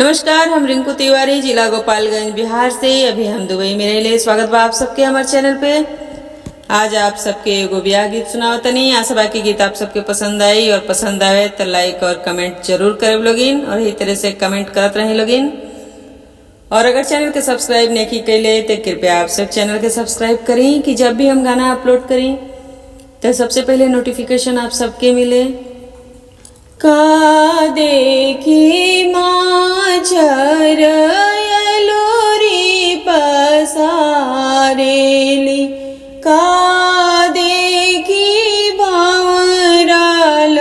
नमस्कार, हम रिंकू तिवारी, जिला गोपालगंज, बिहार से। अभी हम दुबई में रहे। स्वागत बा आप सबके हमारे चैनल पे। आज आप सबके एगो ब्याह गीत सुनाओ तनी। आशा बा की गीत आप सबके पसंद आई, और पसंद आवे तो लाइक और कमेंट जरूर करे लोगिन, और इसी तरह से कमेंट करत रहे लोगिन। और अगर चैनल के सब्सक्राइब नहीं की कैले तो कृपया आप सब चैनल के सब्सक्राइब करें कि जब भी हम गाना अपलोड करें तो सबसे पहले नोटिफिकेशन आप सबके मिले। का देखी माझर यलोरी पसारेली, का देखी भावराल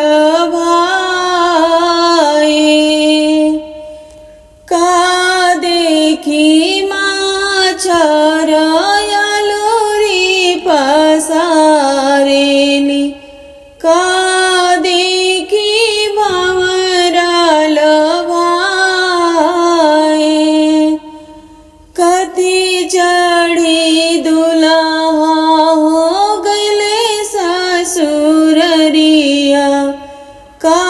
भाए, का देखी माझर यलोरी पसारेली, का चढ़ी दुल्हा हो गईले ससुररिया, का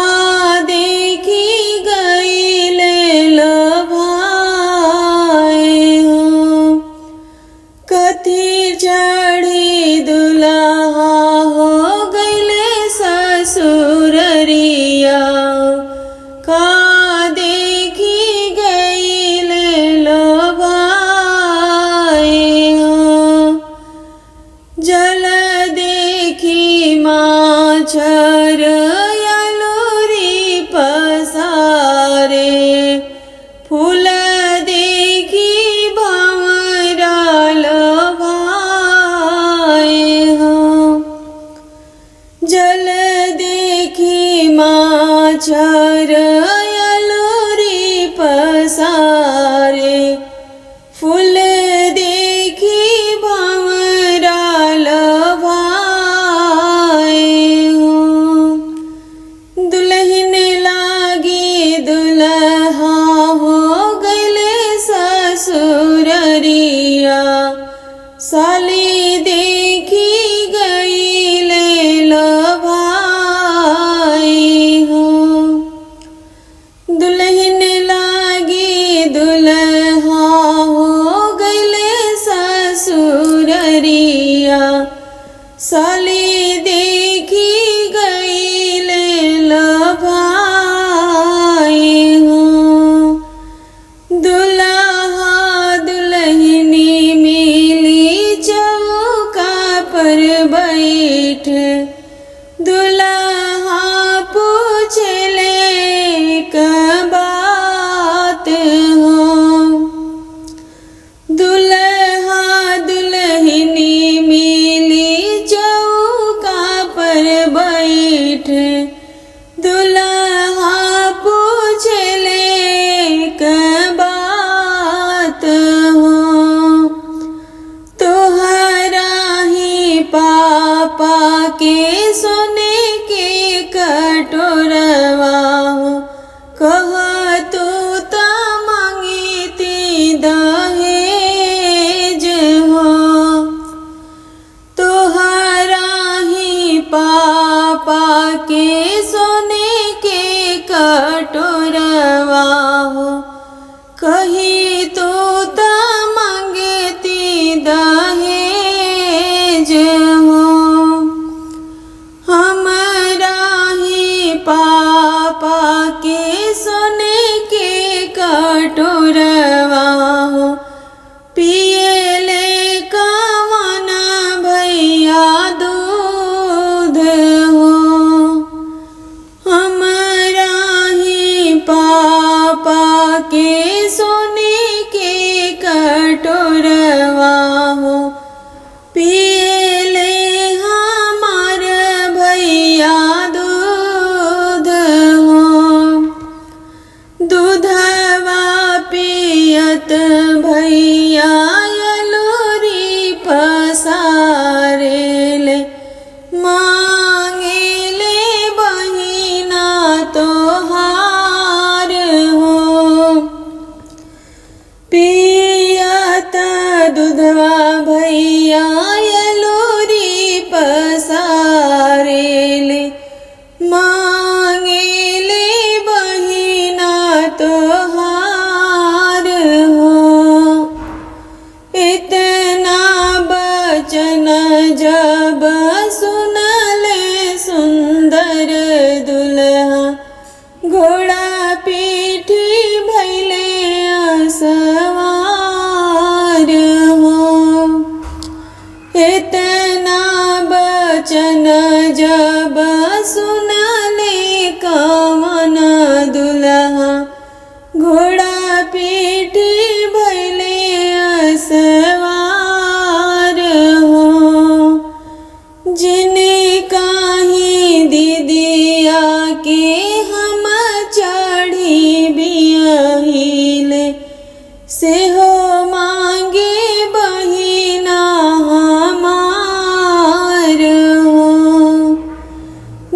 देखी गईले लभाए हो। कथी चढ़ी दुल्हा हो गईले ससुररिया, का देखी गईले जल देखी माझर यलोरी पसारे, फूल देखी भंवराल भाए हो। जल देखी माझर यलोरी पसारे, फूल देखी भंवराल भाए हो। दुल्हन लागी दुल्हा हो गईले ससुररिया, साली देखी गईले लभाई हो। दुल्हन लागी दुल्हा हो गईले ससुररिया, साली देखी गईले लभाई हो। दुल्हा दुल्हनी मिली चौका पर बैठ, दुल्हा पूछले का बात हो। दुल्हा दुल्हनी मिली चौका पर बैठ, दुल्हा पूछले का बात हो। तोहरा ही पापा के सोने के कटोरवा हो, कह तू ता मांगती दहेज हो। तोहरा ही पापा के सोने के कटोरवा हो, कही तो ता मांगती दहेज हो। हमारा ही पापा के सोने के कटोरवा हो, पियले कवना भैया दूध हो। हमारा ही पापा के सोने के कटोरवा हो, पियले हमार भैया दूध हो। दूधवा पियत भैया यलोरी पसारेले, मांगेले बहिना तोहार हो। पियत दूधवा भैया यलोरी पसारेले, मांगेले बहिना तोहार से हो मांगे बहिना हमार हो।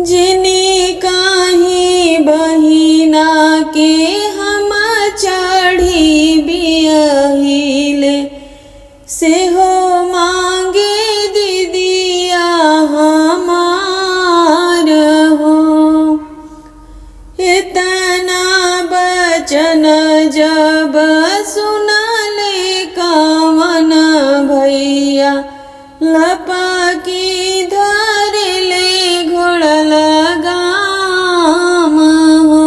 जिने काही बहिना के हम चढ़ी बियहिले से हो मांगे दीदिया हमार हो। इतना बचन जब सुनले कवन भैया लपकी धरले घोड़ा लगाम हो।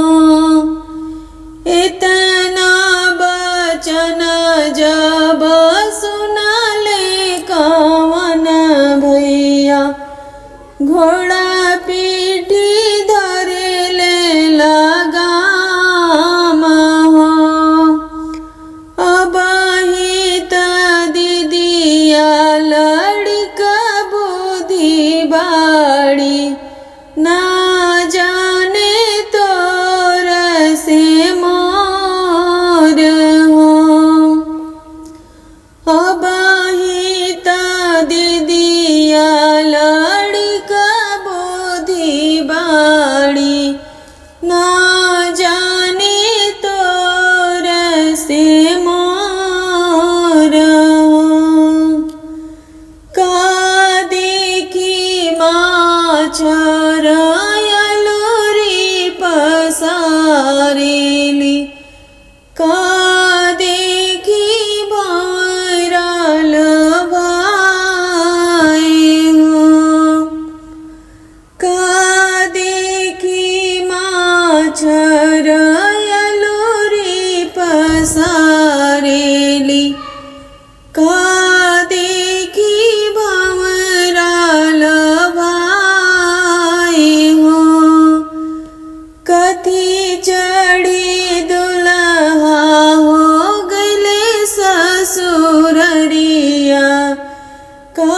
इतना बचन जब सुनले कवन भैया घोड़ा पीठी धरले लगाम हो। अबही त दीदिया लड़का बुद्धि बाड़ी ना जाने तोर से मोर हो। अबही त दीदिया लड़का बुद्धि बाड़ी ना जाने तोर से मोर हो। का देखी माछर यलुरी पसारेली का देखी भैरल भाई हो। का देखी माछर यलुरी पसारेली का देखी भंवराल भाई हो। कथी चढ़ी दुल्हा हो गले ससुररिया का